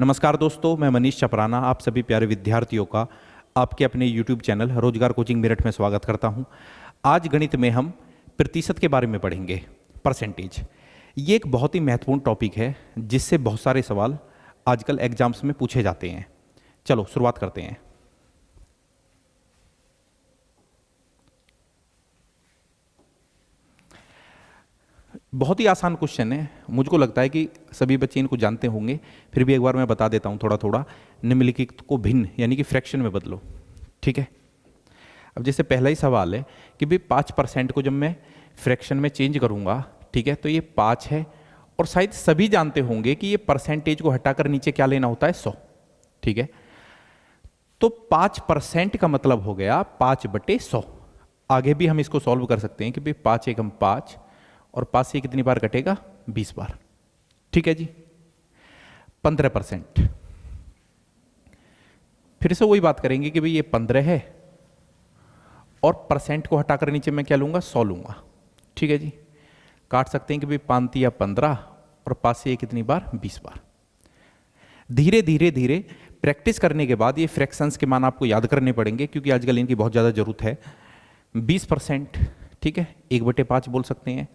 नमस्कार दोस्तों, मैं मनीष चपराना आप सभी प्यारे विद्यार्थियों का आपके अपने YouTube चैनल रोजगार कोचिंग मेरठ में स्वागत करता हूं। आज गणित में हम प्रतिशत के बारे में पढ़ेंगे। परसेंटेज ये एक बहुत ही महत्वपूर्ण टॉपिक है जिससे बहुत सारे सवाल आजकल एग्जाम्स में पूछे जाते हैं। चलो शुरुआत करते हैं। बहुत ही आसान क्वेश्चन है, मुझको लगता है कि सभी बच्चे इनको जानते होंगे, फिर भी एक बार मैं बता देता हूँ थोड़ा थोड़ा। निम्नलिखित को भिन्न यानी कि फ्रैक्शन में बदलो। ठीक है, अब जैसे पहला ही सवाल है कि भाई 5% को जब मैं फ्रैक्शन में चेंज करूँगा, ठीक है, तो ये 5 है। और शायद सभी जानते होंगे कि ये परसेंटेज को हटाकर नीचे क्या लेना होता है, 100। ठीक है, तो 5% का मतलब हो गया 5/100। आगे भी हम इसको सॉल्व कर सकते हैं कि भाई 5 एकम 5 और 5 से कितनी बार कटेगा, 20 बार। ठीक है जी, 15%। फिर से वही बात करेंगे कि भाई ये 15 है और परसेंट को हटाकर नीचे मैं क्या लूंगा, 100 लूंगा। ठीक है जी, काट सकते हैं कि भाई 5 या 15 और 5 से कितनी बार, 20 बार। धीरे धीरे धीरे प्रैक्टिस करने के बाद ये फ्रैक्शंस के मान आपको याद करने पड़ेंगे, क्योंकि आजकल इनकी बहुत ज़्यादा जरूरत है। 20%, ठीक है, 1/5 बोल सकते हैं।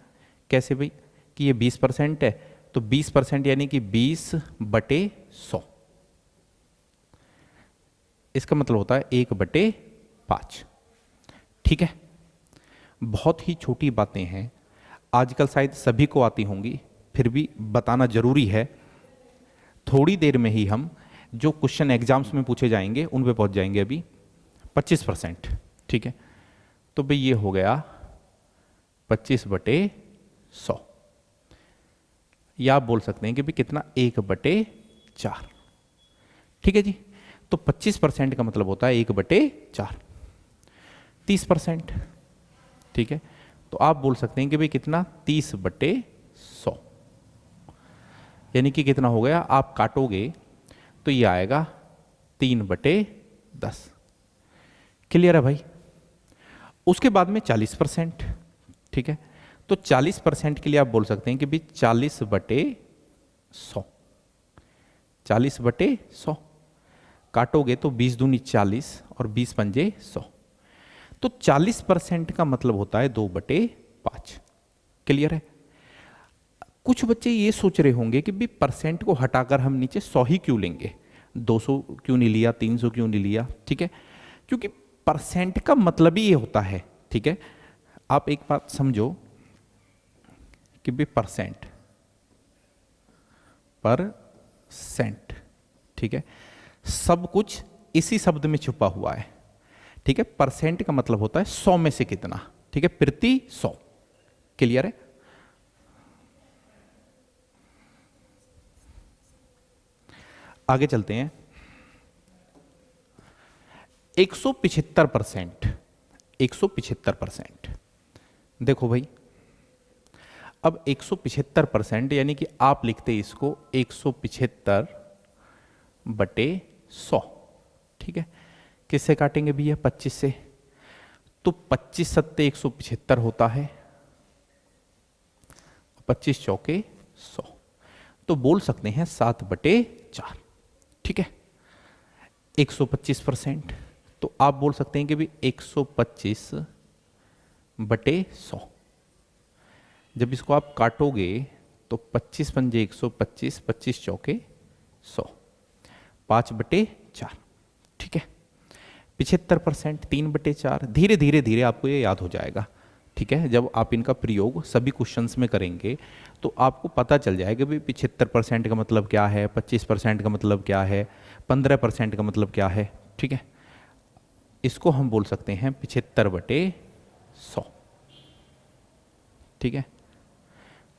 कैसे भाई, कि ये 20% है तो 20% यानी कि 20/100। इसका मतलब होता है 1/5। ठीक है, बहुत ही छोटी बातें हैं, आजकल शायद सभी को आती होंगी, फिर भी बताना जरूरी है। थोड़ी देर में ही हम जो क्वेश्चन एग्जाम्स में पूछे जाएंगे उन पे पहुंच जाएंगे। अभी 25%। ठीक है, तो भाई ये हो गया 25/100, या आप बोल सकते हैं कि भाई कितना, 1/4। ठीक है जी, तो 25% का मतलब होता है 1/4। 30%, ठीक है, तो आप बोल सकते हैं कि भाई कितना, 30/100, यानी कि कितना हो गया, आप काटोगे तो ये आएगा 3/10। क्लियर है भाई। उसके बाद में 40%। ठीक है, तो 40% के लिए आप बोल सकते हैं कि भाई 40/100। 40/100 काटोगे तो 20 दूनी 40 और 20 पंजे 100, तो 40% का मतलब होता है 2/5। क्लियर है। कुछ बच्चे ये सोच रहे होंगे कि भाई परसेंट को हटाकर हम नीचे 100 ही क्यों लेंगे, 200 क्यों नहीं लिया, 300 क्यों नहीं लिया। ठीक है, क्योंकि परसेंट का मतलब ही ये होता है। ठीक है, आप एक बात समझो कि भाई परसेंट, ठीक है, सब कुछ इसी शब्द में छुपा हुआ है। ठीक है, परसेंट का मतलब होता है 100 में से कितना। ठीक है, प्रति 100। क्लियर है। आगे चलते हैं। 175%। 175%, देखो भाई, अब 175% यानी कि आप लिखते हैं इसको 175/100। ठीक है, किससे काटेंगे भैया, 25 से, तो 25 सत्ते 175 होता है, 25 चौके 100, तो बोल सकते हैं 7/4। ठीक है, 125%, तो आप बोल सकते हैं कि भी 125/100। जब इसको आप काटोगे तो 25 पंजे 125, 25 चौके 100, 5/4। ठीक है, 75%, 3/4। धीरे धीरे धीरे आपको ये याद हो जाएगा। ठीक है, जब आप इनका प्रयोग सभी क्वेश्चंस में करेंगे तो आपको पता चल जाएगा भी 75% का मतलब क्या है, 25% का मतलब क्या है, 15% का मतलब क्या है। ठीक है, इसको हम बोल सकते हैं 75/100। ठीक है,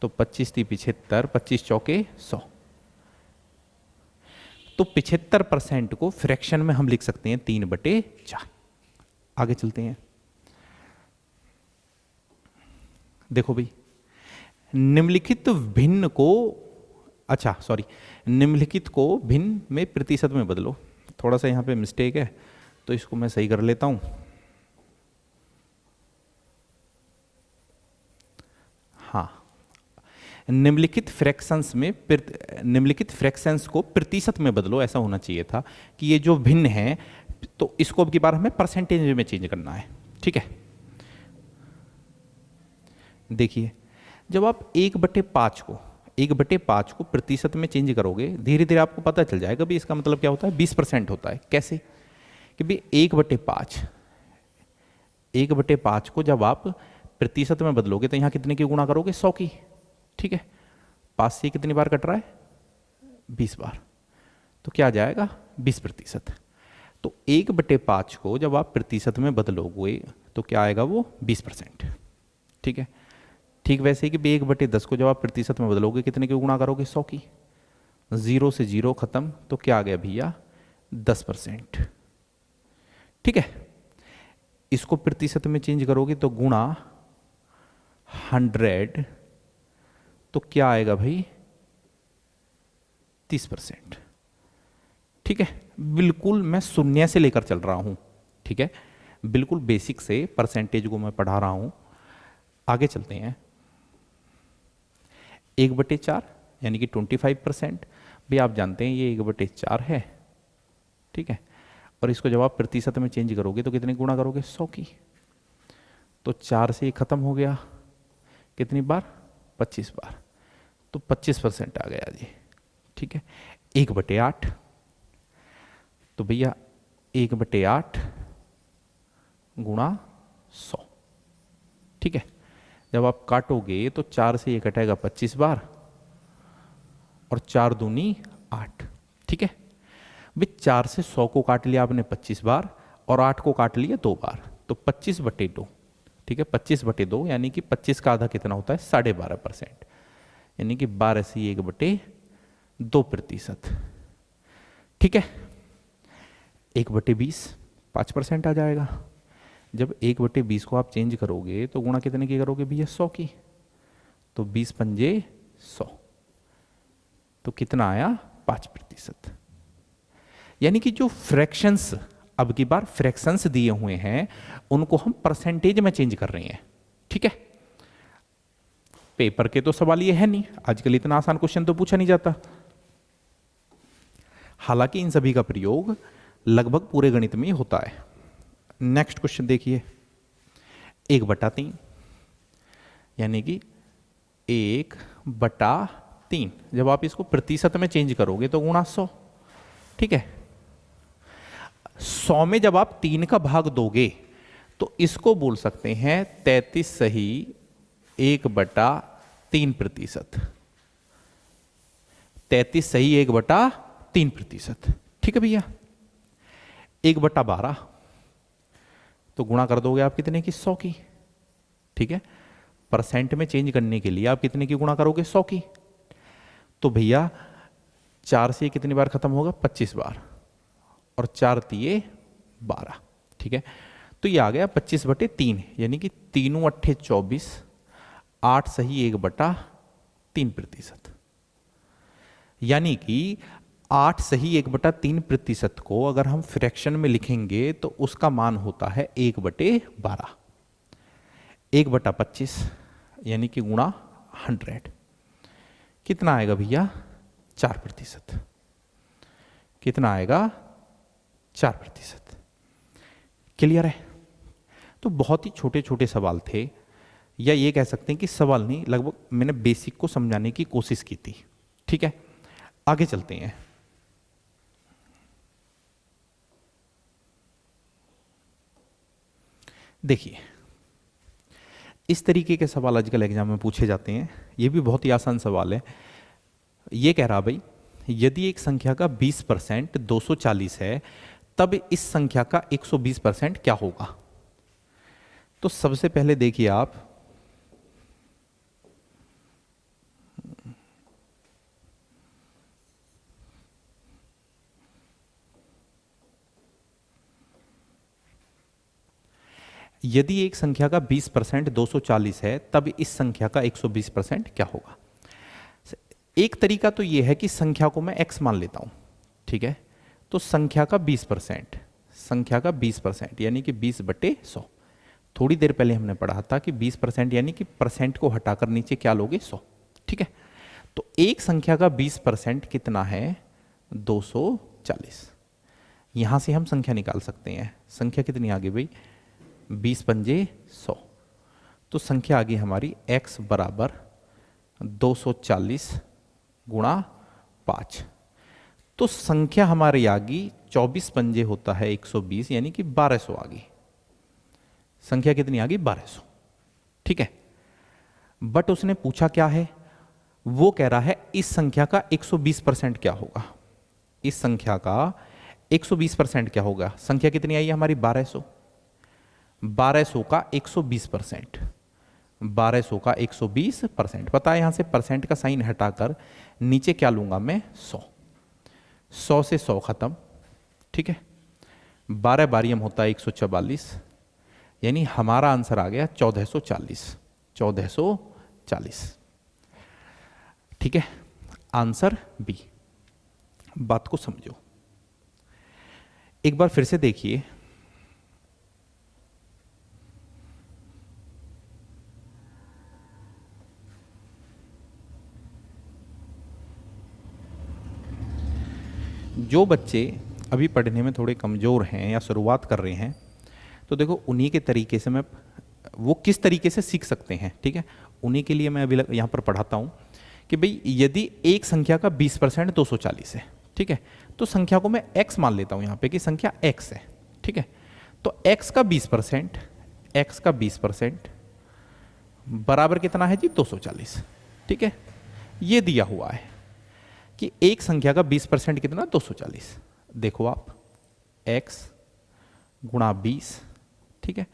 तो 25 थी 75, 25 चौके 100, तो 75% को फ्रैक्शन में हम लिख सकते हैं 3/4। आगे चलते हैं। देखो भाई, निम्नलिखित भिन्न को, अच्छा सॉरी, निम्नलिखित को भिन्न में प्रतिशत में बदलो। थोड़ा सा यहां पे मिस्टेक है तो इसको मैं सही कर लेता हूं। हाँ, निम्नलिखित फ्रैक्शंस को प्रतिशत में बदलो, ऐसा होना चाहिए था कि ये जो भिन्न है तो इसको अब की बार हमें परसेंटेज में चेंज करना है। ठीक है, देखिए जब आप 1/5 को प्रतिशत में चेंज करोगे, धीरे धीरे आपको पता चल जाएगा भी इसका मतलब क्या होता है, 20% होता है। कैसे कि भी 1/5 को जब आप प्रतिशत में बदलोगे तो यहाँ कितने की गुणा करोगे, 100 की। ठीक है, 5 से कितनी बार कट रहा है, 20 बार, तो क्या आ जाएगा 20%। तो 1/5 को जब आप प्रतिशत में बदलोगे तो क्या आएगा, वो 20%। ठीक है, ठीक वैसे ही कि 1/10 को जब आप प्रतिशत में बदलोगे कितने की गुणा करोगे, 100 की। 0 से 0 खत्म, तो क्या आ गया भैया, 10%। ठीक है, इसको प्रतिशत में चेंज करोगे तो गुणा 100, तो क्या आएगा भाई, 30%। ठीक है, बिल्कुल मैं शून्य से लेकर चल रहा हूं। ठीक है, बिल्कुल बेसिक से परसेंटेज को मैं पढ़ा रहा हूं। आगे चलते हैं, 1/4 यानी कि 25%। भाई आप जानते हैं ये 1/4 है। ठीक है, और इसको जब आप प्रतिशत में चेंज करोगे तो कितने गुणा करोगे, 100 की। तो 4 से ये खत्म हो गया, कितनी बार, 25 बार, तो 25% आ गया जी। ठीक है, 1/8, तो भैया 1/8 गुणा 100। ठीक है, जब आप काटोगे तो 4 से ये कटेगा 25 बार और 4 दूनी 8। ठीक है, भाई 4 से 100 को काट लिया आपने 25 बार और 8 को काट लिया 2 बार, तो 25/2। ठीक है, 25/2 यानी कि 25 का आधा कितना होता है, 12.5%, यानी कि 12 से 1/2%। ठीक है, 1/20 5% आ जाएगा। जब 1/20 को आप चेंज करोगे तो गुणा कितने की करोगे भैया, 100 की। तो 20 पंजे 100, तो कितना आया, 5%। यानी कि जो फ्रैक्शंस, अब की बार फ्रैक्शंस दिए हुए हैं उनको हम परसेंटेज में चेंज कर रहे हैं। ठीक है, पेपर के तो सवाल ये है नहीं, आजकल इतना आसान क्वेश्चन तो पूछा नहीं जाता। हालांकि इन सभी का प्रयोग लगभग पूरे गणित में ही होता है। नेक्स्ट क्वेश्चन देखिए, 1/3 यानी कि 1/3, जब आप इसको प्रतिशत में चेंज करोगे तो गुणा 100। ठीक है, 100 में जब आप 3 का भाग दोगे तो इसको बोल सकते हैं 33 सही 1/3%। 33 सही 1/3%। ठीक है भैया, 1/12 तो गुणा कर दोगे आप कितने की, 100 की। ठीक है, परसेंट में चेंज करने के लिए आप कितने की गुणा करोगे, 100 की। तो भैया 4 से कितनी बार खत्म होगा, 25 बार, और 4 तिये 12। ठीक है, तो ये आ गया 25/3, यानी कि 3 अट्ठे 24, 8 सही 1/3%। यानी कि 8 सही 1/3% को अगर हम फ्रैक्शन में लिखेंगे तो उसका मान होता है 1/12। 1/25 यानी कि गुणा 100, कितना आएगा भैया, 4%। कितना आएगा, 4%। क्लियर है। तो बहुत ही छोटे छोटे सवाल थे, या ये कह सकते हैं कि सवाल नहीं, लगभग मैंने बेसिक को समझाने की कोशिश की थी। ठीक है, आगे चलते हैं। देखिए, इस तरीके के सवाल आजकल एग्जाम में पूछे जाते हैं। ये भी बहुत ही आसान सवाल है। ये कह रहा भाई, यदि एक संख्या का 20% 240 है तब इस संख्या का 120% क्या होगा। तो सबसे पहले देखिए आप, यदि एक संख्या का 20% 240 है तब इस संख्या का 120% क्या होगा। एक तरीका तो यह है कि संख्या को मैं x मान लेता हूं। ठीक है, तो संख्या का 20% यानी कि 20/100। थोड़ी देर पहले हमने पढ़ा था कि 20% यानी कि परसेंट को हटाकर नीचे क्या लोगे, 100। ठीक है, तो एक संख्या का 20% कितना है? 240। यहां से हम संख्या निकाल सकते हैं। संख्या कितनी आ गई भाई? 20 पंजे 100। तो संख्या आ गई हमारी x बराबर 240 गुणा 5। तो संख्या हमारी आ गई 24 पंजे होता है 120, यानी कि 1200 आ गई। संख्या कितनी आ गई? 1200। ठीक है, बट उसने पूछा क्या है? वो कह रहा है इस संख्या का 120% क्या होगा? इस संख्या का 120% क्या होगा? संख्या कितनी आई है हमारी? 1200। 1200 का 120%, 1200 का 120%। पता है यहां से परसेंट का साइन हटाकर नीचे क्या लूंगा मैं? 100। 100 से 100 खत्म। ठीक है, 12 बारियम होता है 144, यानी हमारा आंसर आ गया 1440। 1440। ठीक है, आंसर बी। बात को समझो, एक बार फिर से देखिए। जो बच्चे अभी पढ़ने में थोड़े कमज़ोर हैं या शुरुआत कर रहे हैं, तो देखो उन्हीं के तरीके से मैं वो किस तरीके से सीख सकते हैं। ठीक है, उन्हीं के लिए मैं अभी यहाँ पर पढ़ाता हूँ कि भाई यदि एक संख्या का 20% 240 है, ठीक है, तो संख्या को मैं x मान लेता हूँ यहाँ पे कि संख्या x है। ठीक है, तो x का 20%, x का 20% बराबर कितना है जी? 240। ठीक है, ये दिया हुआ है कि एक संख्या का 20% कितना? 240। देखो आप, x गुणा 20। ठीक है,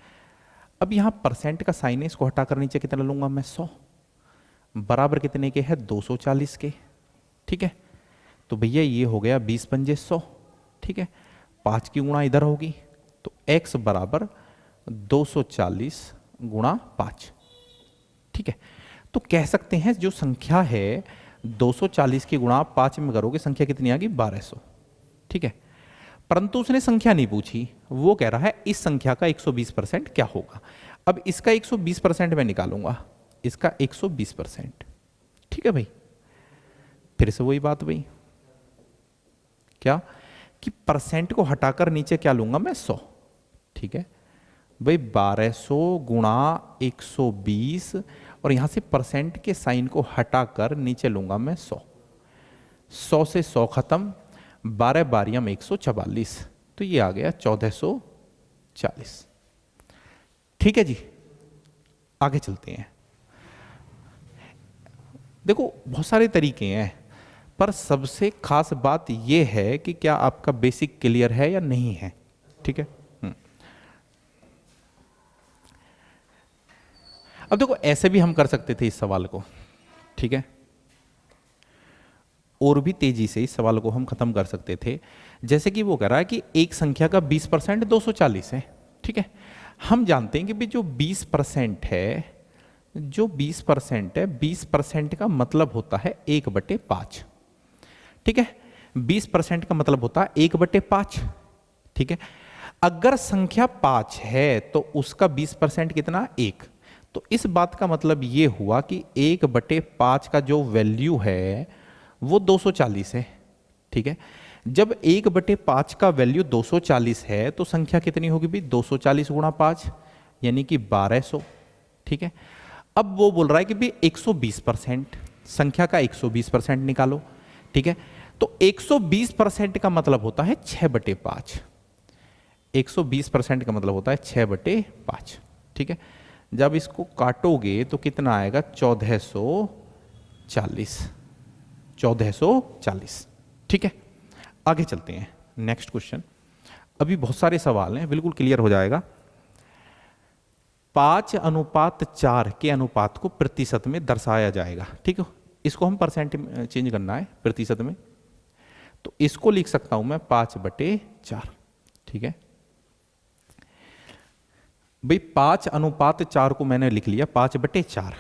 अब यहां परसेंट का साइन है, इसको हटाकर नीचे कितना लूंगा मैं? 100। बराबर कितने के है? 240 के। ठीक है, तो भैया ये हो गया 20 पंजे 100। ठीक है, 5 की गुणा इधर होगी, तो x बराबर 240 गुणा 5। ठीक है, तो कह सकते हैं जो संख्या है 240 की गुणा 5 में करोगे, संख्या कितनी आ गई? 1200। ठीक है, परंतु उसने संख्या नहीं पूछी, वो कह रहा है इस संख्या का 120% क्या होगा। अब इसका 120% मैं निकालूंगा, इसका 120%। ठीक है भाई, फिर से वही बात भाई, क्या कि परसेंट को हटाकर नीचे क्या लूंगा मैं? 100। ठीक है भाई, 1200 गुणा 120, और यहां से परसेंट के साइन को हटाकर नीचे लूंगा मैं 100। 100 से 100 खत्म, 12 बारियम 144, तो ये आ गया 1440। ठीक है जी, आगे चलते हैं। देखो बहुत सारे तरीके हैं, पर सबसे खास बात यह है कि क्या आपका बेसिक क्लियर है या नहीं है। ठीक है, अब देखो ऐसे भी हम कर सकते थे इस सवाल को। ठीक है, और भी तेजी से इस सवाल को हम खत्म कर सकते थे। जैसे कि वो कह रहा है कि एक संख्या का 20% 240 है। ठीक है, हम जानते हैं कि भाई जो 20% है, जो 20% है, 20% का मतलब होता है 1/5। ठीक है, 20% का मतलब होता है 1/5। ठीक है, अगर संख्या 5 है तो उसका 20% कितना? 1। तो इस बात का मतलब ये हुआ कि 1/5 का जो वैल्यू है वो 240 है। ठीक है, जब 1/5 का वैल्यू 240 है तो संख्या कितनी होगी भी? 240 गुणा 5, यानी कि 1200। ठीक है, अब वो बोल रहा है कि भी 120%, संख्या का 120% निकालो। ठीक है, तो 120% का मतलब होता है 6/5। 120% का मतलब होता है 6/5। ठीक है, जब इसको काटोगे तो कितना आएगा? 1440। 1440। ठीक है, आगे चलते हैं। नेक्स्ट क्वेश्चन, अभी बहुत सारे सवाल हैं, बिल्कुल क्लियर हो जाएगा। 5:4 के अनुपात को प्रतिशत में दर्शाया जाएगा। ठीक है, इसको हम परसेंट चेंज करना है प्रतिशत में, तो इसको लिख सकता हूं मैं 5/4। ठीक है भाई, 5:4 को मैंने लिख लिया 5/4।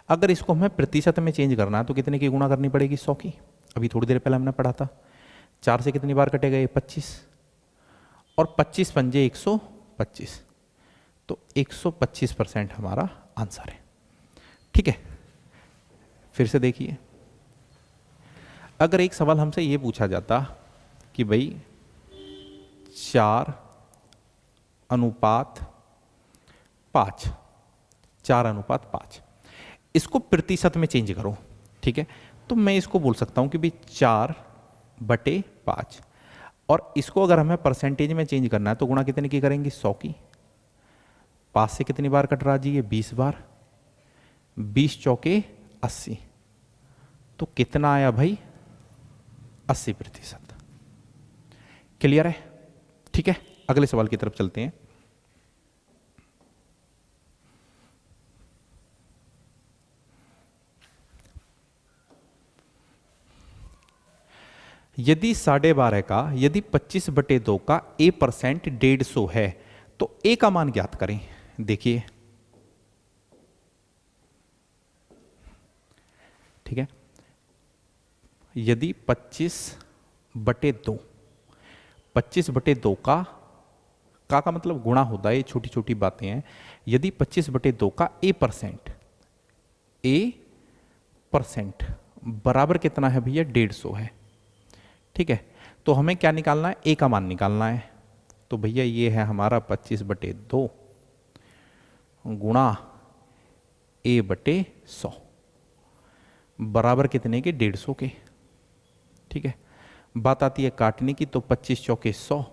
अगर इसको हमें प्रतिशत में चेंज करना है तो कितने की गुणा करनी पड़ेगी? 100 की। अभी थोड़ी देर पहले हमने पढ़ा था, 4 से कितनी बार कटेगा? ये 25, और 25 पंजे 125, तो 125% हमारा आंसर है। ठीक है, फिर से देखिए, अगर एक सवाल हमसे ये पूछा जाता कि भाई 4:5, 4:5, इसको प्रतिशत में चेंज करो, ठीक है। तो मैं इसको बोल सकता हूं कि भाई 4/5, और इसको अगर हमें परसेंटेज में चेंज करना है तो गुणा कितने की करेंगे, 100 की। 5 से कितनी बार कट रहा जी, ये 20 बार, 20 चौके 80, तो कितना आया भाई, 80%। क्लियर है, ठीक है। अगले सवाल की तरफ चलते हैं। यदि 12.5 का, यदि 25/2 का a% 150 है तो a का मान ज्ञात करें। देखिए, ठीक है, यदि 25/2, 25/2 का मतलब गुणा होता है, ये छोटी छोटी बातें हैं। यदि 25/2 का a% बराबर कितना है भैया, 150 है, ठीक है। तो हमें क्या निकालना है, a का मान निकालना है। तो भैया ये है हमारा 25/2 गुणा a/100 बराबर कितने के, 150 के, ठीक है। बात आती है काटने की, तो 25 चौके 100,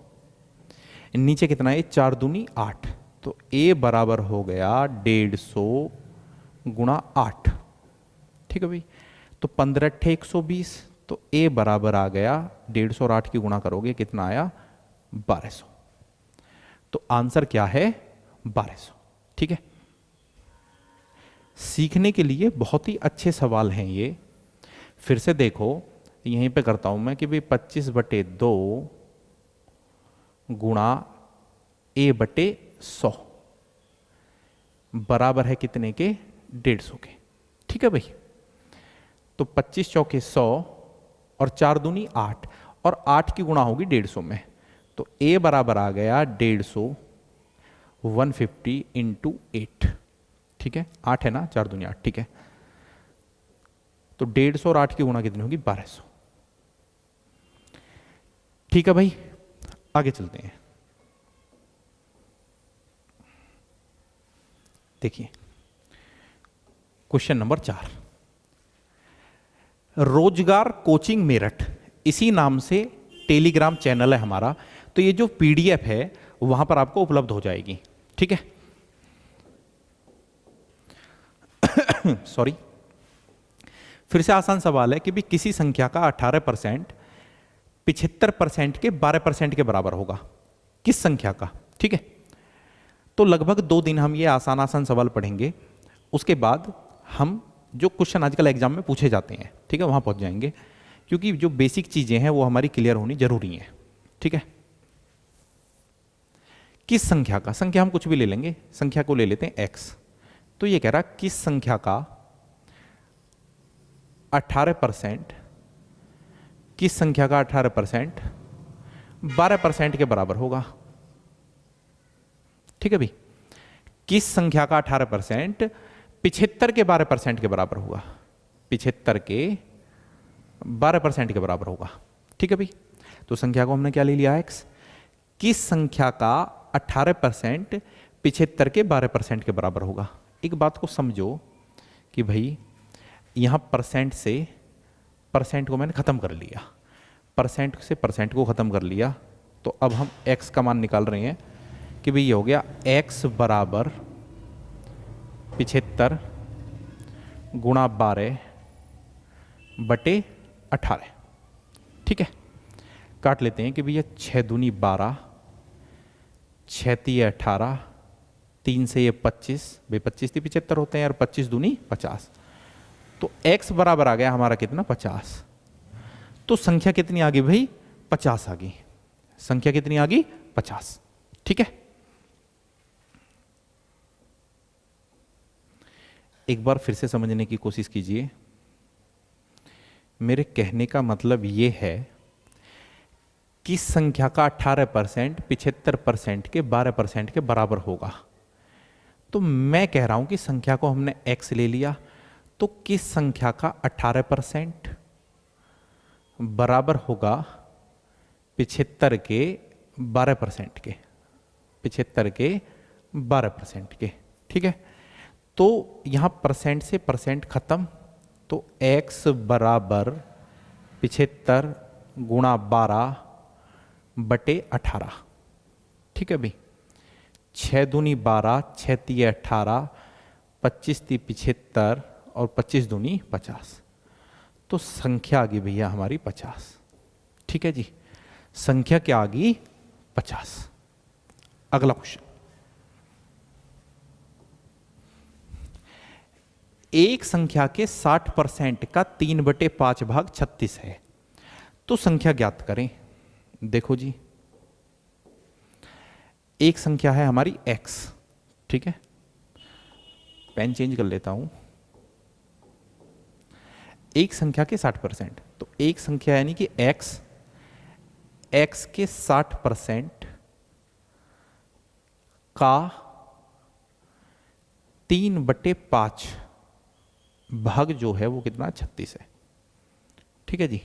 नीचे कितना है, 4 दूनी 8, तो a बराबर हो गया 150 गुणा 8, ठीक है भाई। तो 15 120, तो a बराबर आ गया 150 और 8 की गुणा करोगे कितना आया, 1200। तो आंसर क्या है, 1200, ठीक है। सीखने के लिए बहुत ही अच्छे सवाल हैं ये। फिर से देखो, यहीं पे करता हूं मैं कि भाई 25/2 गुणा a/100 बराबर है कितने के, 150 के, ठीक है भाई। तो 25 चौके 100 और 4 दूनी 8, और 8 की गुणा होगी 150 में, तो a बराबर आ गया 150, 150 इंटू 8, ठीक है। 8 है ना, 4 दूनी 8, ठीक है। तो 150 और 8 की गुणा कितनी होगी, 1200, ठीक है भाई। आगे चलते हैं। देखिए क्वेश्चन नंबर 4, रोजगार कोचिंग मेरठ, इसी नाम से टेलीग्राम चैनल है हमारा। तो ये जो पीडीएफ है वहां पर आपको उपलब्ध हो जाएगी, ठीक है। सॉरी, फिर से आसान सवाल है कि भी किसी संख्या का 18% 75% के 12% के बराबर होगा, किस संख्या का, ठीक है। तो लगभग 2 दिन हम ये आसान आसान सवाल पढ़ेंगे, उसके बाद हम जो क्वेश्चन आजकल एग्जाम में पूछे जाते हैं, ठीक है, वहां पहुंच जाएंगे, क्योंकि जो बेसिक चीजें हैं वो हमारी क्लियर होनी जरूरी है, ठीक है। किस संख्या का, संख्या हम कुछ भी ले लेंगे, संख्या को ले लेते हैं x। तो ये कह रहा किस संख्या का 18%, किस संख्या का 18% 12% के बराबर होगा, ठीक है भाई। किस संख्या का 18% 75 के 12% के बराबर होगा, 75 के 12% के बराबर होगा, ठीक है भाई। तो संख्या को हमने क्या ले लिया, x। किस संख्या का 18% 75 के 12% के बराबर होगा। एक बात को समझो कि भाई यहां परसेंट से परसेंट को मैंने खत्म कर लिया, परसेंट से परसेंट को खत्म कर लिया, तो अब हम x का मान निकाल रहे हैं कि भाई ये हो गया x बराबर 75 गुणा 12/18, ठीक है। काट लेते हैं कि भैया 6 दूनी 12, 6 तिये 18, 3 से ये 25, भाई 25 थी 75 होते हैं यार, 25 दूनी 50, तो x बराबर आ गया हमारा कितना, 50। तो संख्या कितनी आ गई भाई, 50 आ गई, संख्या कितनी आ गई, 50, ठीक है। एक बार फिर से समझने की कोशिश कीजिए। मेरे कहने का मतलब ये है कि संख्या का 18% 75% के 12% के बराबर होगा। तो मैं कह रहा हूं कि संख्या को हमने x ले लिया, तो किस संख्या का 18% बराबर होगा 75 के 12% के, 75 के 12% के। ठीक है, तो यहां परसेंट से परसेंट खत्म, तो x बराबर 75 गुणा 12/18। ठीक है भाई, 6 दूनी 12, 6 तिये 18, 25 ती 75 और 25 दूनी 50। तो संख्या आ गई भैया हमारी 50। ठीक है जी, संख्या क्या आ गई? 50। अगला क्वेश्चन, एक संख्या के 60% का 3/5 भाग 36 है, तो संख्या ज्ञात करें। देखो जी, एक संख्या है हमारी x। ठीक है, पेन चेंज कर लेता हूं। एक संख्या के 60%, तो एक संख्या यानी कि x, x के 60% का 3/5 भाग जो है वो कितना? 36 है। ठीक है जी,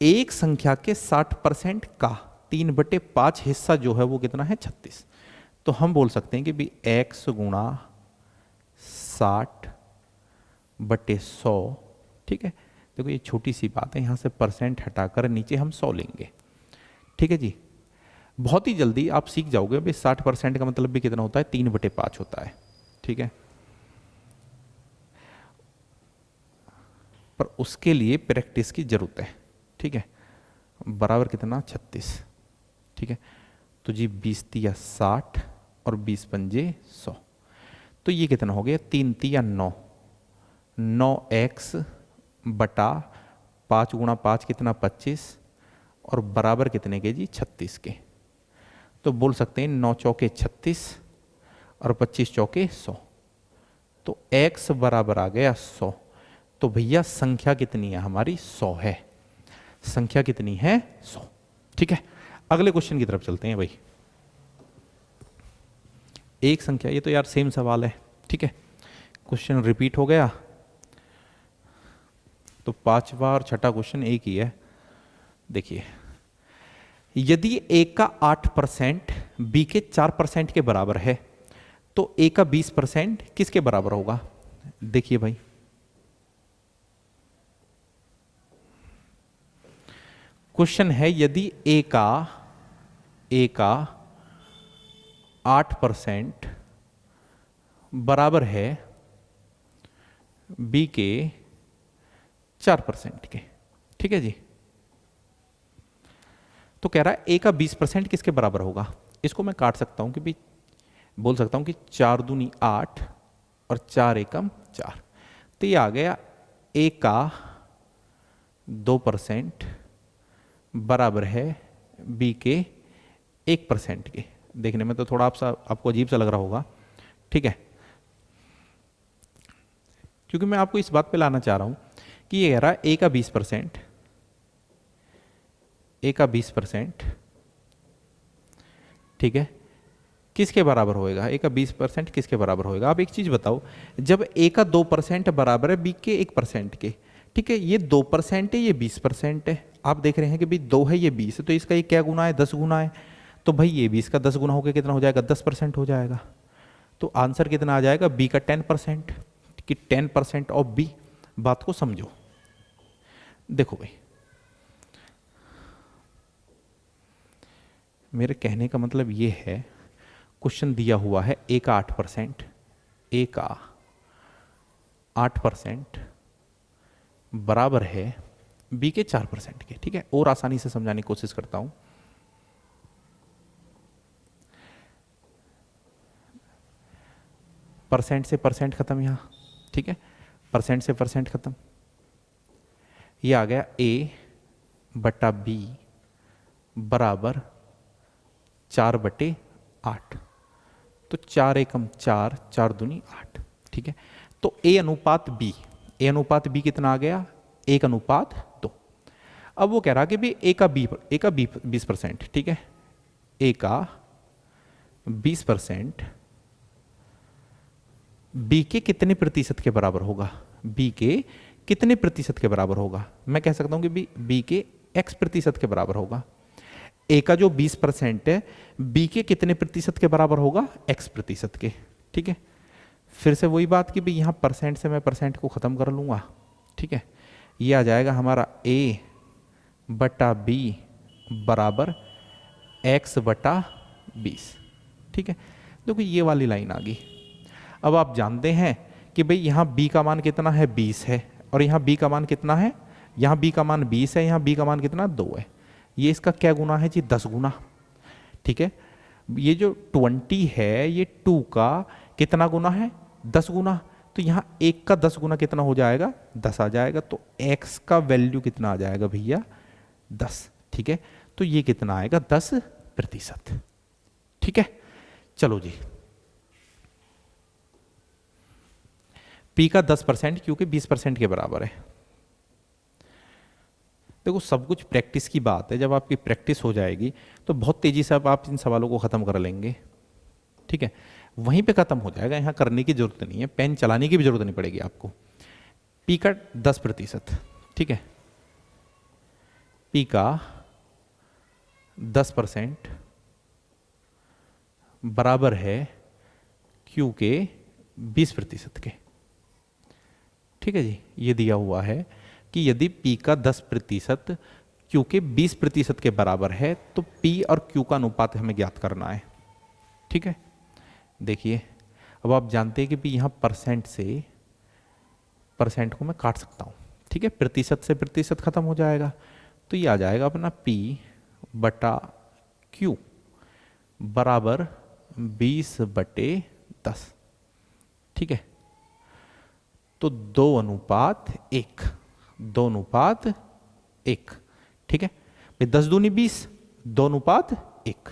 एक संख्या के 60% का 3/5 हिस्सा जो है वो कितना है? 36। तो हम बोल सकते हैं कि भी x गुणा 60/100। ठीक है, देखो ये छोटी सी बात है, यहां से परसेंट हटाकर नीचे हम 100 लेंगे। ठीक है जी, बहुत ही जल्दी आप सीख जाओगे भाई 60% का मतलब भी कितना होता है? 3/5 होता है। ठीक है, पर उसके लिए प्रैक्टिस की जरूरत है। ठीक है, बराबर कितना? 36। ठीक है, तो जी 20 तिया 60 और 20 पंजे 100, तो ये कितना हो गया? 3 तिया 9, 9x बटा 5 गुणा 5 कितना? 25 और बराबर कितने के जी? 36 के। तो बोल सकते हैं 9 चौके 36 और 25 चौके 100, तो x बराबर आ गया 100। तो भैया संख्या कितनी है हमारी? 100 है। संख्या कितनी है? 100। ठीक है, अगले क्वेश्चन की तरफ चलते हैं भाई। एक संख्या, ये तो यार सेम सवाल है। ठीक है, क्वेश्चन रिपीट हो गया, तो पांचवा और छठा क्वेश्चन एक ही है। देखिए, यदि a का 8% b के 4% के बराबर है, तो a का 20% किसके बराबर होगा? देखिए भाई, क्वेश्चन है यदि a का 8% बराबर है b के 4% के। ठीक है जी, तो कह रहा है a का 20% किसके बराबर होगा? इसको मैं काट सकता हूं कि भी बोल सकता हूं कि 4 दूनी 8 और 4 एकम 4, तो ये आ गया a का 2% बराबर है b के 1% के। देखने में तो थोड़ा आपको अजीब सा लग रहा होगा। ठीक है, क्योंकि मैं आपको इस बात पे लाना चाह रहा हूं कि ये कह रहा है a का 20%, ठीक है, किसके बराबर होएगा? a का 20% किसके बराबर होएगा? आप एक चीज बताओ, जब a का 2% बराबर है b के 1% के, ठीक है, ये 2% है, ये 20% है। आप देख रहे हैं कि भाई 2 है, ये 20 है, तो इसका ये क्या गुना है? 10 गुना है। तो भाई ये 20 का 10 गुना होकर कितना हो जाएगा? 10% हो जाएगा। तो आंसर कितना आ जाएगा? b का 10%, कि 10% ऑफ b। बात को समझो। देखो भाई, मेरे कहने का मतलब ये है, क्वेश्चन दिया हुआ है a का 8%, a का 8% बराबर है b के 4% के। ठीक है, और आसानी से समझाने की कोशिश करता हूं। परसेंट से परसेंट खत्म यहां। ठीक है, परसेंट से परसेंट खत्म, ये आ गया a बटा b बराबर 4/8। तो 4 एकम 4, 4 दूनी 8। ठीक है, तो a अनुपात b कितना आ गया? 1:2। अब वो कह रहा कि भी a का 20%। ठीक है, a का 20% बी के कितने प्रतिशत के बराबर होगा, बी के कितने प्रतिशत के बराबर होगा, मैं कह सकता हूं कि बी के x प्रतिशत के बराबर होगा। ए का जो 20% है बी के कितने प्रतिशत के बराबर होगा, x प्रतिशत के। ठीक है, फिर से वही बात कि भाई यहाँ परसेंट से मैं परसेंट को खत्म कर लूंगा। ठीक है, ये आ जाएगा हमारा a बटा b बराबर x बटा 20। ठीक है, देखो ये वाली लाइन आ गई। अब आप जानते हैं कि भाई यहाँ b का मान कितना है, 20 है, और यहाँ b का मान कितना है, यहाँ b का मान 20 है, यहाँ b का मान कितना 2 है। ये इसका क्या गुना है जी, 10 गुना। ठीक है, ये जो 20 है ये 2 का कितना गुना है, 10 गुना। तो यहाँ 1 का 10 गुना कितना हो जाएगा, 10 आ जाएगा। तो x का वैल्यू कितना आ जाएगा भैया, 10। ठीक है, तो ये कितना आएगा, 10%। ठीक है, चलो जी, p का 10% क्योंकि 20% के बराबर है। देखो सब कुछ प्रैक्टिस की बात है, जब आपकी प्रैक्टिस हो जाएगी तो बहुत तेजी से आप इन सवालों को खत्म कर लेंगे। ठीक है, वहीं पे खत्म हो जाएगा, यहाँ करने की जरूरत नहीं है, पेन चलाने की भी जरूरत नहीं पड़ेगी आपको। p का 10%, ठीक है, p का 10% बराबर है q के 20% के। ठीक है जी, ये दिया हुआ है कि यदि p का 10% q के 20% के बराबर है तो p और q का अनुपात हमें ज्ञात करना है। ठीक है, देखिए अब आप जानते हैं कि p यहाँ परसेंट से परसेंट को मैं काट सकता हूँ। ठीक है, प्रतिशत से प्रतिशत खत्म हो जाएगा, तो ये आ जाएगा अपना p बटा q बराबर 20/10। ठीक है, तो 2:1, 2:1। ठीक है भाई, 10 दूनी 20, 2:1।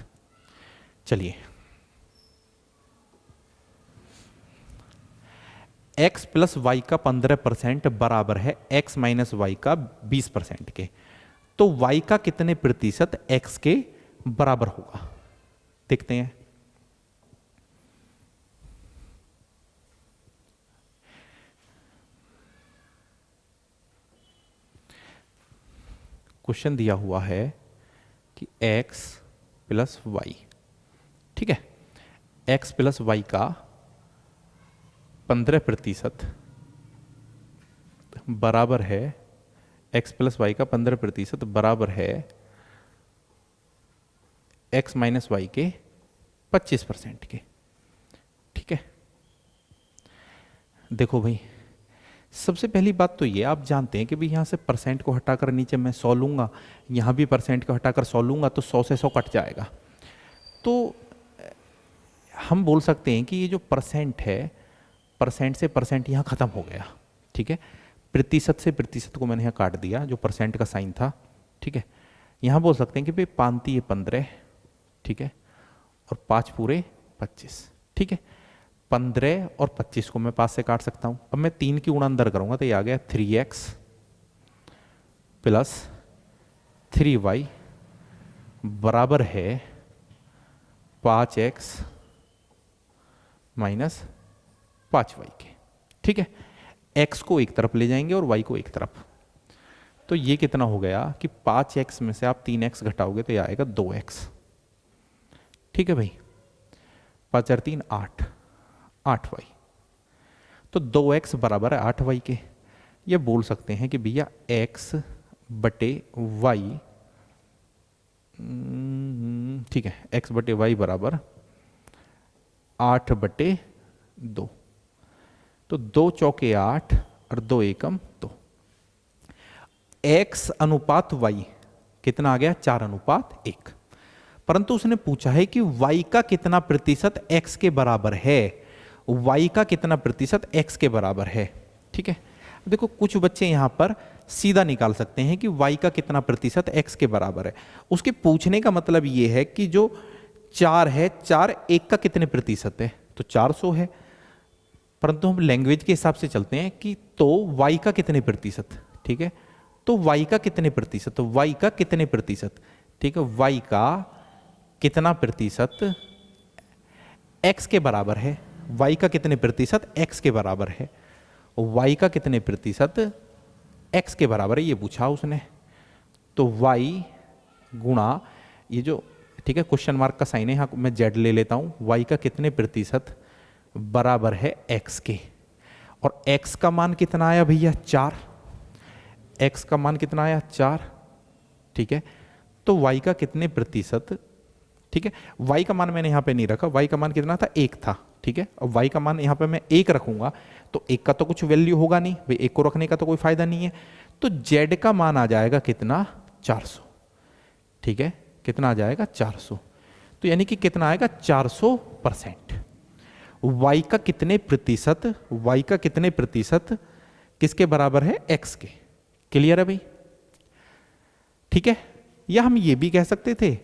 चलिए, x प्लस वाई का 15% बराबर है x माइनस वाई का 20% के। तो y का कितने प्रतिशत x के बराबर होगा, देखते हैं। क्वेश्चन दिया हुआ है कि x प्लस वाई, ठीक है, x प्लस वाई का 15% बराबर है, x प्लस वाई का 15% बराबर है x माइनस वाई के 25% के। ठीक है, देखो भाई, सबसे पहली बात तो ये आप जानते हैं कि भाई यहाँ से परसेंट को हटाकर नीचे मैं 100 लूँगा, यहाँ भी परसेंट को हटाकर 100 लूँगा, तो 100 से 100 कट जाएगा। तो हम बोल सकते हैं कि ये जो परसेंट है, परसेंट से परसेंट यहाँ ख़त्म हो गया। ठीक है, प्रतिशत से प्रतिशत को मैंने यहाँ काट दिया, जो परसेंट का साइन था। ठीक है, यहाँ बोल सकते हैं कि भाई 5 15, ठीक है, और 5 पूरे 25। ठीक है, 15 और 25 को मैं 5 से काट सकता हूँ। अब मैं 3 की गुणा अंदर करूँगा तो ये आ गया 3x प्लस 3y बराबर है 5x माइनस 5y के। ठीक है, x को एक तरफ ले जाएंगे और y को एक तरफ। तो ये कितना हो गया कि 5x में से आप 3x घटाओगे तो ये आएगा 2x। ठीक है भाई, 5 और 3 8, 8y। तो 2x बराबर है 8y के। ये बोल सकते हैं कि भैया x बटे y, ठीक है, x बटे y बराबर 8/2। तो 2 चौके 8 और 2 एकम 2। x अनुपात y कितना आ गया, 4:1। परंतु उसने पूछा है कि y का कितना प्रतिशत x के बराबर है, y का कितना प्रतिशत x के बराबर है। ठीक है, देखो कुछ बच्चे यहां पर सीधा निकाल सकते हैं कि y का कितना प्रतिशत x के बराबर है। उसके पूछने का मतलब यह है कि जो 4 है, 4 1 का कितने प्रतिशत है, तो 400 है। परंतु हम लैंग्वेज के हिसाब से चलते हैं कि तो y का कितने प्रतिशत। ठीक है, तो y का कितने प्रतिशत, तो y का कितने प्रतिशत, ठीक है, y का कितना प्रतिशत x के बराबर है, y का कितने प्रतिशत x के बराबर है, y का कितने प्रतिशत x के बराबर है ये पूछा उसने। तो y गुणा ये जो, ठीक है, क्वेश्चन मार्क का साइन है, यहाँ मैं z ले लेता हूँ, y का कितने प्रतिशत बराबर है x के, और x का मान कितना आया भैया 4, x का मान कितना आया 4, ठीक है। तो y का कितने प्रतिशत, ठीक है, y का मान मैंने यहाँ पे नहीं रखा, y का मान कितना था 1 था, ठीक है, और y का मान यहाँ पे मैं 1 रखूंगा तो 1 का तो कुछ वैल्यू होगा नहीं भाई, 1 को रखने का तो कोई फायदा नहीं है, तो z का मान आ जाएगा कितना 400, ठीक है, कितना आ जाएगा 400, तो यानी कि कितना आएगा 400%। y का कितने प्रतिशत, y का कितने प्रतिशत किसके बराबर है x के, क्लियर है भाई, ठीक है। या हम ये भी कह सकते थे,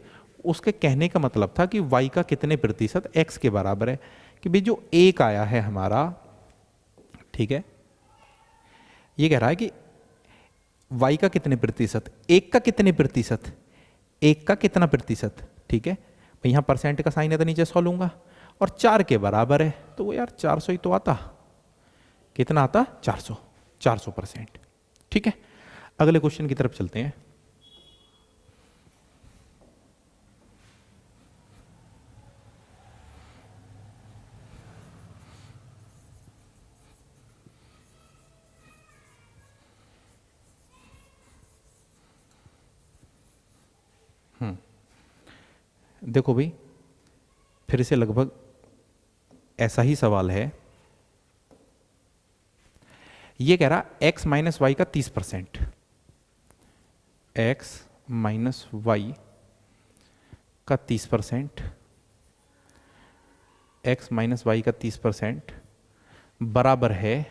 उसके कहने का मतलब था कि y का कितने प्रतिशत x के बराबर है, कि भाई जो 1 आया है हमारा, ठीक है, ये कह रहा है कि y का कितने प्रतिशत, 1 का कितने प्रतिशत, 1 का कितना प्रतिशत, ठीक है, मैं यहां परसेंट का साइन है तो नीचे 100 लूंगा, और 4 के बराबर है, तो वो यार 400 ही तो आता, कितना आता 400, 400%, ठीक है। अगले क्वेश्चन की तरफ चलते हैं। देखो भाई, फिर से लगभग ऐसा ही सवाल है, ये कह रहा x माइनस वाई का 30%, x माइनस वाई का 30%, x माइनस वाई का 30% बराबर है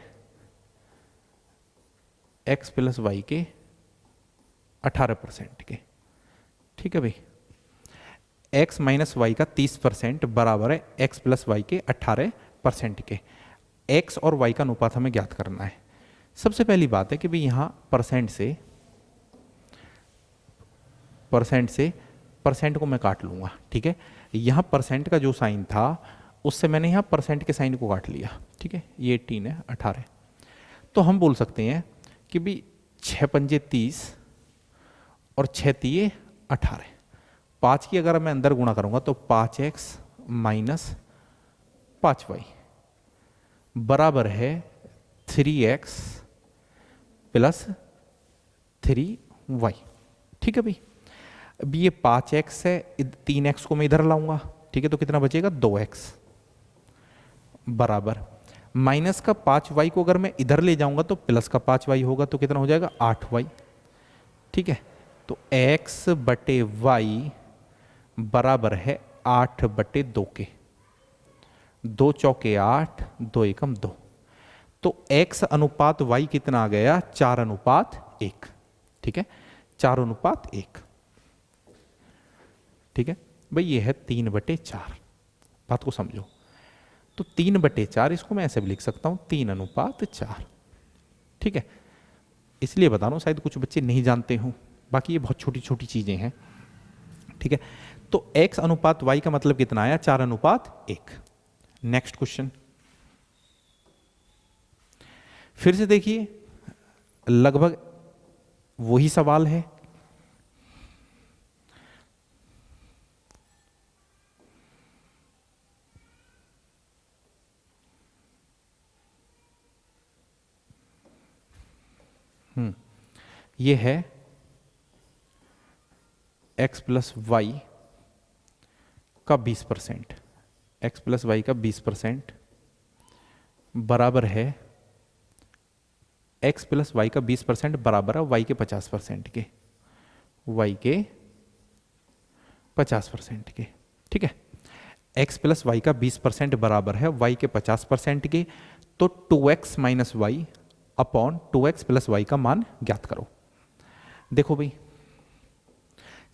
x प्लस वाई के 18% के, ठीक है भाई, x माइनस वाई का 30% बराबर है x प्लस वाई के 18% के। x और y का अनुपात हमें ज्ञात करना है। सबसे पहली बात है कि भाई यहाँ परसेंट को मैं काट लूंगा, ठीक है, यहाँ परसेंट का जो साइन था उससे मैंने यहाँ परसेंट के साइन को काट लिया, ठीक है, ये 18 है 18, तो हम बोल सकते हैं कि भाई 6 पंजे 30 और 6 तिये 18, 5 की अगर मैं अंदर गुणा करूंगा तो 5x माइनस 5y बराबर है 3x प्लस 3y, ठीक है भाई। अब ये 5x है, 3x को मैं इधर लाऊंगा, ठीक है, तो कितना बचेगा 2x बराबर माइनस का 5y को अगर मैं इधर ले जाऊंगा तो प्लस का 5y होगा, तो कितना हो जाएगा 8y, ठीक है। तो x बटे y बराबर है 8/2 के, 2 चौके 8, 2 एकम 2, तो x अनुपात y कितना आ गया 4:1, ठीक है, 4:1, ठीक है भाई, ये है 3/4, बात को समझो, तो 3/4 इसको मैं ऐसे भी लिख सकता हूं 3:4, ठीक है, इसलिए बता रहा हूं, शायद कुछ बच्चे नहीं जानते हो, बाकी ये बहुत छोटी छोटी चीजें हैं, ठीक है। तो x अनुपात y का मतलब कितना आया 4:1। नेक्स्ट क्वेश्चन, फिर से देखिए लगभग वही सवाल है, ये है x प्लस वाई का 20%, x प्लस वाई का 20% बराबर है x प्लस वाई का 20% बराबर है y के 50% के, y के 50% के, ठीक है। x प्लस वाई का 20% बराबर है y के 50% के, तो 2x minus Y upon 2x plus Y का मान ज्ञात करो। देखो भाई,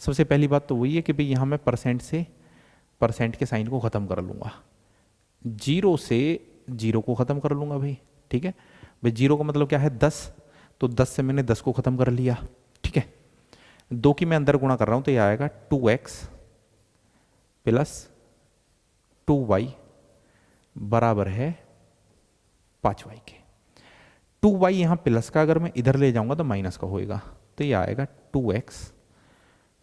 सबसे पहली बात तो वही है कि भाई यहां मैं परसेंट के साइन को खत्म कर लूंगा, 0 से 0 को खत्म कर लूंगा भाई, ठीक है भाई, 0 का मतलब क्या है 10, तो 10 से मैंने 10 को खत्म कर लिया, ठीक है। 2 की मैं अंदर गुणा कर रहा हूं तो यह आएगा 2x प्लस 2y बराबर है 5y के। 2y यहां प्लस का अगर मैं इधर ले जाऊंगा तो माइनस का होएगा, तो ये आएगा 2x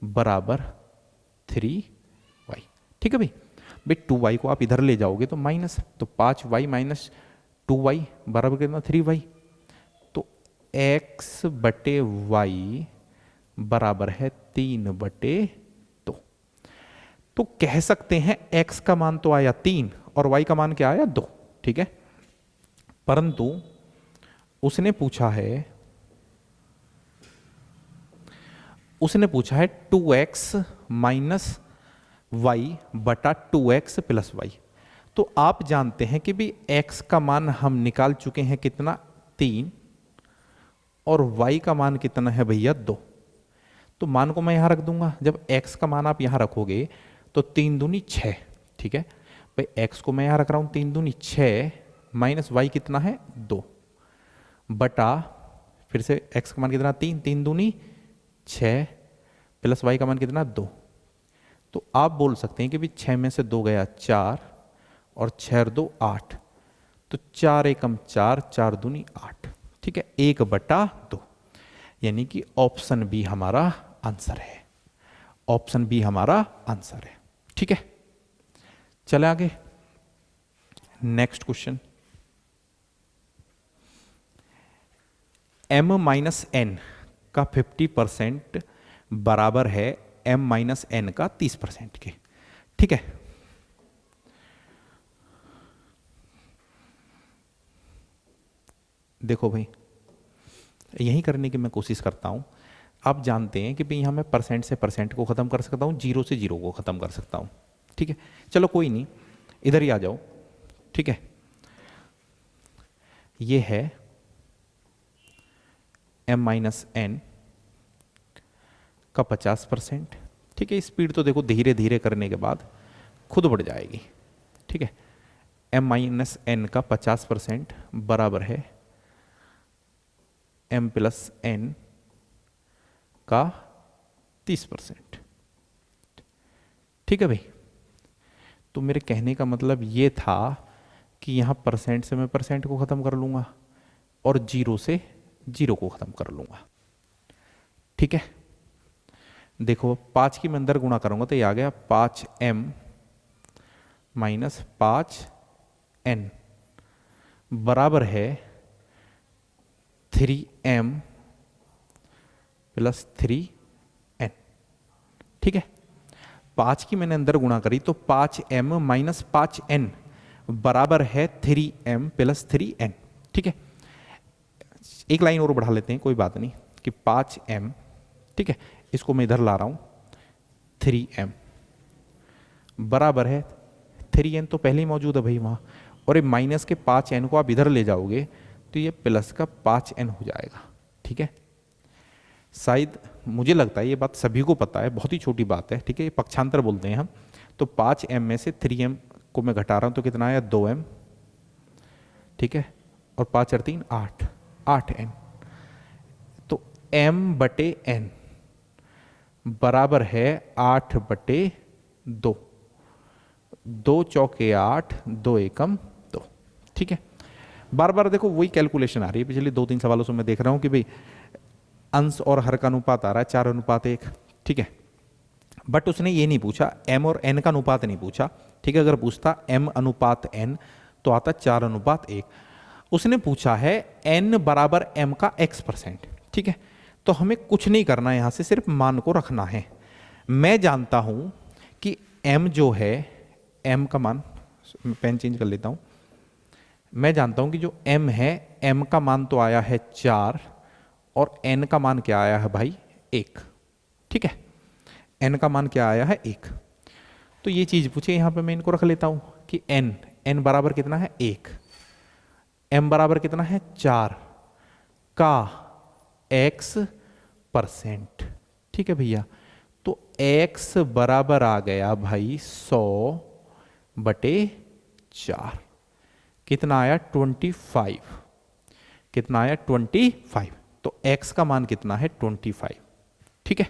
बराबर 3y। ठीक है भाई, 2y को आप इधर ले जाओगे तो माइनस, तो 5y माइनस 2y बराबर कितना 3y। तो x बटे y बराबर है 3/2। तो कह सकते हैं x का मान तो आया 3 और y का मान क्या आया 2। ठीक है, परंतु उसने पूछा है 2x माइनस वाई बटा 2x प्लस वाई। तो आप जानते हैं कि भी x का मान हम निकाल चुके हैं कितना 3 और y का मान कितना है भैया 2। तो मान को मैं यहां रख दूंगा, जब x का मान आप यहां रखोगे तो 3 दूनी 6। ठीक है भाई, x को मैं यहां रख रहा हूं 3 दूनी 6 माइनस वाई कितना है 2 बटा, फिर से x का मान कितना 3, 3 दूनी 6 प्लस y का मान कितना 2। तो आप बोल सकते हैं कि भी 6 में से 2 गया 4 और 6 और 2 8, तो 4 एकम 4, 4 दूनी 8। ठीक है, 1/2, यानी कि ऑप्शन बी हमारा आंसर है। ऑप्शन बी हमारा आंसर है। ठीक है, चले आगे next question. m minus N का 50% बराबर है m माइनस एन का 30% के। ठीक है, देखो भाई, यही करने की मैं कोशिश करता हूं। आप जानते हैं कि भाई यहां मैं परसेंट से परसेंट को खत्म कर सकता हूं, जीरो से जीरो को खत्म कर सकता हूं। ठीक है, चलो कोई नहीं, इधर ही आ जाओ। ठीक है, ये है m माइनस एन का 50%। ठीक है, स्पीड तो देखो धीरे धीरे करने के बाद खुद बढ़ जाएगी। ठीक है, m माइनस एन का 50% बराबर है m प्लस एन का 30%। ठीक है भाई, तो मेरे कहने का मतलब ये था कि यहां परसेंट से मैं परसेंट को खत्म कर लूंगा और जीरो से जीरो को खत्म कर लूंगा। ठीक है, देखो 5 की मैं अंदर गुणा करूंगा तो ये आ गया 5m माइनस 5n बराबर है 3m प्लस 3n। ठीक है, 5 की मैंने अंदर गुणा करी तो 5m माइनस 5n बराबर है 3m प्लस 3n। ठीक है, एक लाइन और बढ़ा लेते हैं, कोई बात नहीं, कि 5m, ठीक है, इसको मैं इधर ला रहा हूं 3m बराबर है 3n तो पहले ही मौजूद है भाई वहां, और ये माइनस के 5n को आप इधर ले जाओगे तो ये प्लस का 5n हो जाएगा। ठीक है, शायद मुझे लगता है ये बात सभी को पता है, बहुत ही छोटी बात है। ठीक है, ये पक्षांतर बोलते हैं हम। तो 5m में से 3m को मैं घटा रहा हूं तो कितना आया 2m। ठीक है, और 5 और 3 8, 8n। तो m बटे n बराबर है 8/2। 2 चौके 8, 2 एकम 2। ठीक है, बार बार देखो वही कैलकुलेशन आ रही है, पिछले 2-3 सवालों से मैं देख रहा हूं कि भाई अंश और हर का अनुपात आ रहा है 4:1। ठीक है, बट उसने ये नहीं पूछा m और n का अनुपात नहीं पूछा। ठीक है, अगर पूछता m अनुपात n तो आता 4:1। उसने पूछा है n बराबर m का x%। ठीक है, तो हमें कुछ नहीं करना है, यहां से सिर्फ मान को रखना है। मैं जानता हूं कि m जो है, m का मान, पेन चेंज कर लेता हूं, मैं जानता हूं कि जो m है, m का मान तो आया है 4 और n का मान क्या आया है भाई 1। ठीक है, n का मान क्या आया है 1। तो ये चीज पूछे, यहां पे मैं इनको रख लेता हूं कि n बराबर कितना है 1, m बराबर कितना है 4 का x%। ठीक है भैया, तो x बराबर आ गया भाई 100/4। कितना आया 25। कितना आया 25। तो x का मान कितना है 25। ठीक है,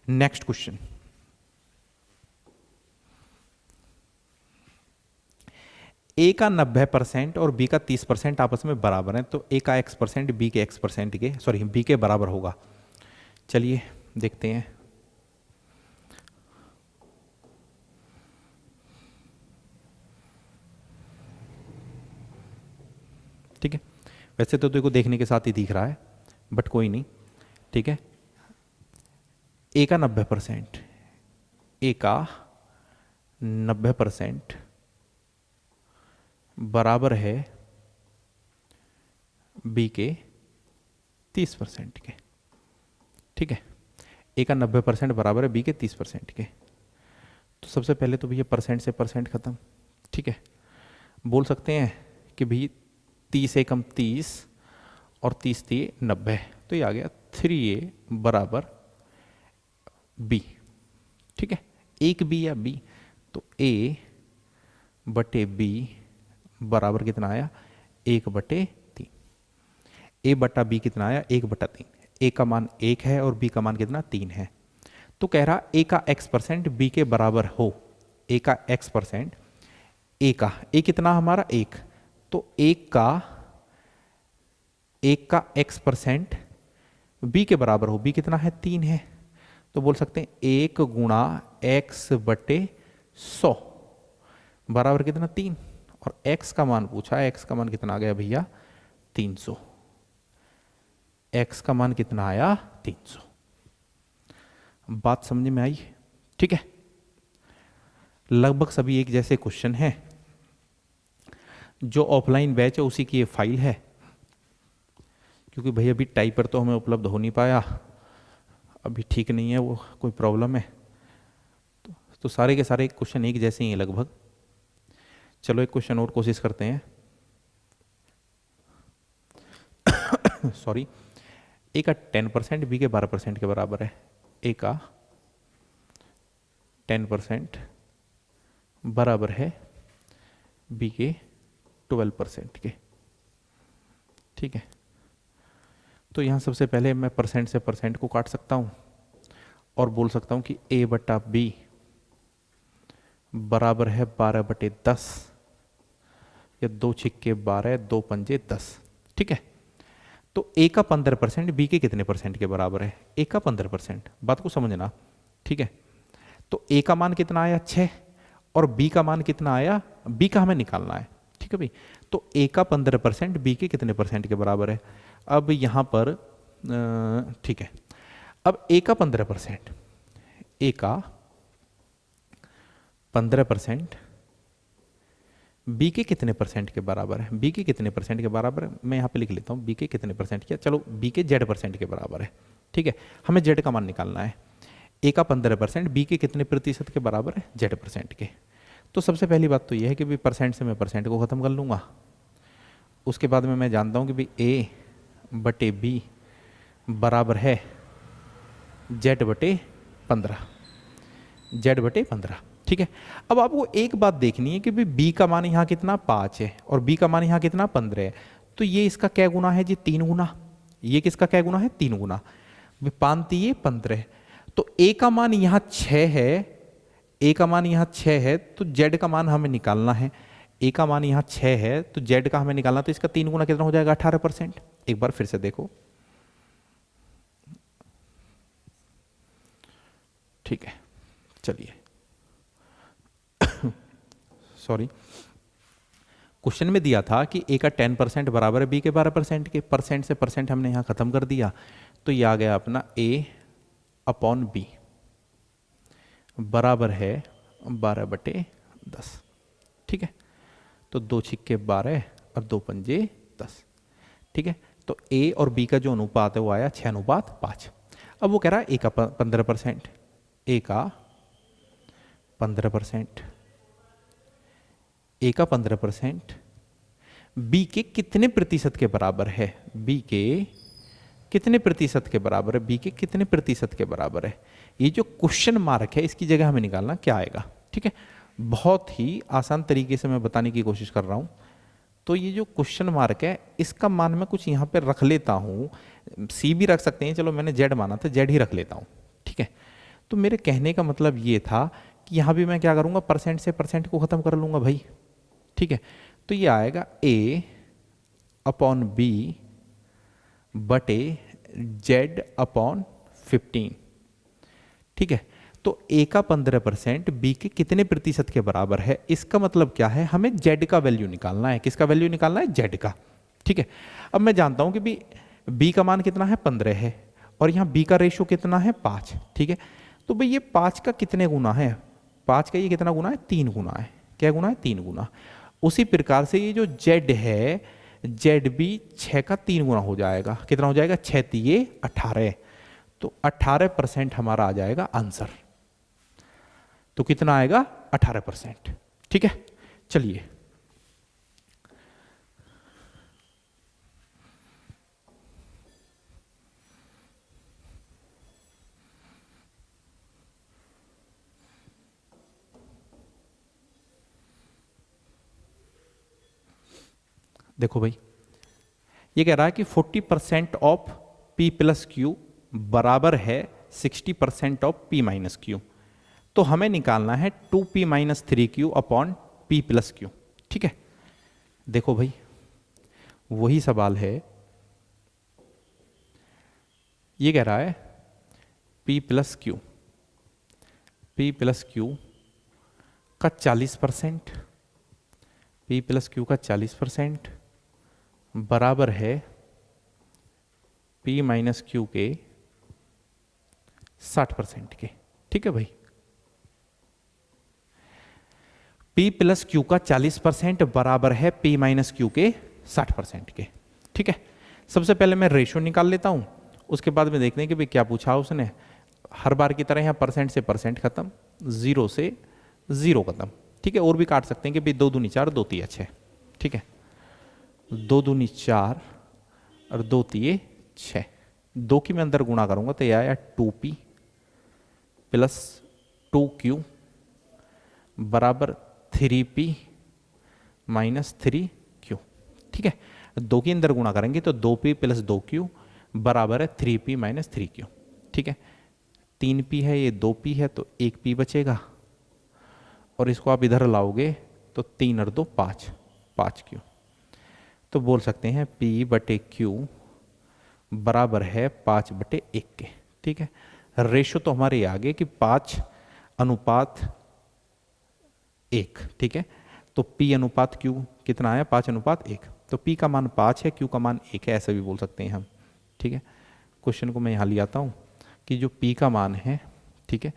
नेक्स्ट क्वेश्चन। ए का 90% और बी का 30% आपस में बराबर है, तो ए का x% बी के x% के सॉरी बी के बराबर होगा। चलिए देखते हैं। ठीक है, वैसे तो देखो देखने के साथ ही दिख रहा है, बट कोई नहीं। ठीक है, ए का 90%, ए का 90% बराबर है बी के 30% के। ठीक है, ए का 90% बराबर है बी के 30% के। तो सबसे पहले तो भैया परसेंट से परसेंट खत्म। ठीक है, बोल सकते हैं कि भाई 30 एकम 30 और 30 दिए 90, तो ये आ गया 3a बराबर बी। ठीक है, एक बी या बी, तो a बटे बी बराबर कितना आया 1/3। a बटा बी कितना आया 1/3। a का मान 1 है और b का मान कितना 3 है। तो कह रहा a का x% b के बराबर हो। a का x%, a का a कितना हमारा 1, तो 1 का x% b के बराबर हो। b कितना है 3 है, तो बोल सकते हैं 1 गुणा x/100 बराबर कितना 3। और x का मान पूछा है, x का मान कितना आ गया भैया 300। x का मान कितना आया 300। बात समझ में आई? ठीक है, लगभग सभी एक जैसे क्वेश्चन हैं। जो ऑफलाइन बैच है उसी की ये फाइल है, क्योंकि भैया अभी टाइपर तो हमें उपलब्ध हो नहीं पाया, अभी ठीक नहीं है, वो कोई प्रॉब्लम है। तो सारे के सारे क्वेश्चन एक जैसे ही हैं लगभग। चलो एक क्वेश्चन और कोशिश करते हैं। सॉरी, ए का 10% बी के 12% के बराबर है। ए का 10% बराबर है बी के 12% के। ठीक है, तो यहाँ सबसे पहले मैं परसेंट से परसेंट को काट सकता हूँ और बोल सकता हूँ कि a बटा बी बराबर है 12/10, या 2 छिक्के 12, 2 पंजे 10। ठीक है, तो a का 15% b के कितने परसेंट के बराबर है? a का 15%, बात को समझना। ठीक है, तो a का मान कितना आया 6 और b का मान कितना आया, b का हमें निकालना है। ठीक है भाई, तो a का 15% b के कितने परसेंट के बराबर है? अब यहाँ पर ठीक है, अब a का 15%, a का 15% b के कितने परसेंट के बराबर है? b के कितने परसेंट के बराबर है? मैं यहाँ पे लिख लेता हूँ b के कितने परसेंट क्या, चलो b के z% के बराबर है। ठीक है, हमें z का मान निकालना है। a का 15% b के कितने प्रतिशत के बराबर है? z% के। तो सबसे पहली बात तो यह है कि भाई परसेंट से मैं परसेंट को ख़त्म कर लूँगा। उसके बाद में मैं जानता हूँ कि भाई a बटे b बराबर है z/15, z/15। ठीक है, अब आपको एक बात देखनी है कि भाई b का मान यहाँ कितना 5 है और b का मान यहाँ कितना 15 है, तो ये इसका क्या गुना है जी 3 गुना। ये किसका क्या गुना है 3 गुना। 5 ये 15, तो a का मान यहाँ 6 है, a का मान यहाँ 6 है, तो z का मान हमें निकालना है। a का मान यहाँ 6 है तो z का हमें निकालना, तो इसका 3 गुना कितना हो जाएगा 18%। एक बार फिर से देखो। ठीक है, चलिए सॉरी, क्वेश्चन में दिया था कि a का 10% बराबर है b के 12% के। परसेंट से परसेंट हमने यहाँ खत्म कर दिया, तो ये आ गया अपना a/b बराबर है 12/10। ठीक है, तो 2 छिक्के 12 और 2 पंजे 10। ठीक है, तो a और b का जो अनुपात है वो आया 6:5। अब वो कह रहा है a का 15%, a का 15%, a का 15% b के कितने प्रतिशत के बराबर है? b के कितने प्रतिशत के बराबर है? b के कितने प्रतिशत के बराबर है? ये जो क्वेश्चन मार्क है इसकी जगह हमें निकालना क्या आएगा। ठीक है, बहुत ही आसान तरीके से मैं बताने की कोशिश कर रहा हूँ। तो ये जो क्वेश्चन मार्क है इसका मान मैं कुछ यहाँ पे रख लेता हूँ, सी भी रख सकते हैं, चलो मैंने जेड माना था, जेड ही रख लेता हूँ। ठीक है, तो मेरे कहने का मतलब ये था कि यहाँ भी मैं क्या करूँगा, परसेंट से परसेंट को ख़त्म कर लूँगा भाई। ठीक है, तो ये आएगा A अपॉन B बटे Z अपॉन 15। ठीक है, तो A का 15% B के कितने प्रतिशत के बराबर है? इसका मतलब क्या है, हमें Z का वैल्यू निकालना है। किसका वैल्यू निकालना है? Z का। ठीक है, अब मैं जानता हूं कि B का मान कितना है? 15 है, और यहाँ B का रेशो कितना है? 5। ठीक है, तो भाई ये 5 का कितने गुना है? 5 का ये कितना गुना है? 3 गुना है। क्या गुना है? 3 गुना। उसी प्रकार से ये जो Z है, Z भी 6 का 3 गुना हो जाएगा। कितना हो जाएगा? 6 तिये 18। तो 18% हमारा आ जाएगा आंसर। तो कितना आएगा? 18%। ठीक है, चलिए देखो भाई, ये कह रहा है कि 40% ऑफ P प्लस क्यू बराबर है 60% ऑफ P माइनस क्यू। तो हमें निकालना है 2P minus 3Q upon P plus Q. ठीक है, देखो भाई वही सवाल है, ये कह रहा है P प्लस क्यू का 40%, P प्लस क्यू का 40% बराबर है P माइनस क्यू के 60% के। ठीक है भाई, P प्लस क्यू का 40% बराबर है P माइनस क्यू के 60% के। ठीक है, सबसे पहले मैं रेशो निकाल लेता हूं, उसके बाद में देखते हैं कि भाई क्या पूछा उसने। हर बार की तरह यहाँ परसेंट से परसेंट खत्म, 0 से 0 खत्म। ठीक है, और भी काट सकते हैं कि भाई 2 दूनी 4, 2 तिया 6। ठीक है, 2 दूनी 4 और 2 तिये 6। 2 की मैं अंदर गुणा करूंगा तो यह आया 2P प्लस 2Q बराबर 3P माइनस 3Q। ठीक है, 2 के अंदर गुणा करेंगे तो 2P प्लस 2Q बराबर है 3P माइनस 3Q। ठीक है, 3P है, ये 2P है, तो 1P बचेगा, और इसको आप इधर लाओगे तो 3 और 2 5, 5Q। तो बोल सकते हैं P बटे Q बराबर है 5 बटे 1 के। ठीक है, रेशो तो हमारे आगे कि 5 अनुपात 1। ठीक है, तो P अनुपात Q कितना है? 5 अनुपात 1। तो P का मान 5 है, Q का मान 1 है, ऐसा भी बोल सकते हैं हम। ठीक है, क्वेश्चन को मैं यहाँ ले आता हूँ कि जो P का मान है, ठीक है,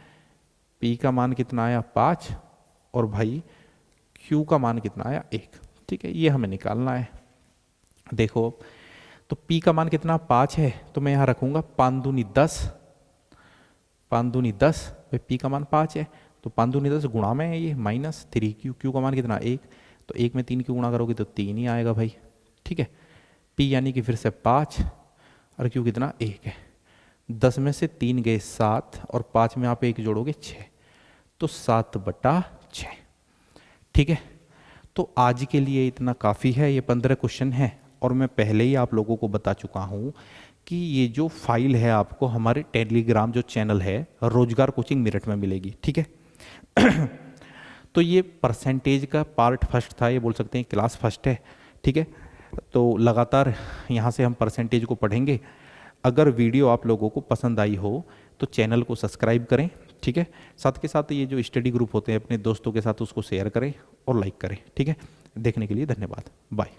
P का मान कितना आया? 5, और भाई Q का मान कितना आया? 1। ठीक है, ये हमें निकालना है। देखो, तो P का मान कितना? 5 है, तो मैं यहाँ रखूंगा 5 दूनी 10, 5 दूनी 10। भाई P का मान 5 है, तो 5 दूनी 10 गुणा में है ये माइनस 3Q। Q का मान कितना? 1, तो 1 में 3 की गुणा करोगे तो 3 ही आएगा भाई। ठीक है, P यानी कि फिर से 5 और Q कितना? 1 है। 10 में से 3 गए 7, और 5 में आप 1 जोड़ोगे 6, तो 7 बटा 6। ठीक है, तो आज के लिए इतना काफ़ी है। ये 15 क्वेश्चन है, और मैं पहले ही आप लोगों को बता चुका हूँ कि ये जो फाइल है आपको हमारे टेलीग्राम जो चैनल है रोजगार कोचिंग मेरठ में मिलेगी। ठीक है, तो ये परसेंटेज का पार्ट फर्स्ट था, ये बोल सकते हैं क्लास फर्स्ट है। ठीक है, तो लगातार यहाँ से हम परसेंटेज को पढ़ेंगे। अगर वीडियो आप लोगों को पसंद आई हो तो चैनल को सब्सक्राइब करें। ठीक है, साथ के साथ ये जो स्टडी ग्रुप होते हैं अपने दोस्तों के साथ उसको शेयर करें और लाइक करें। ठीक है, देखने के लिए धन्यवाद, बाय।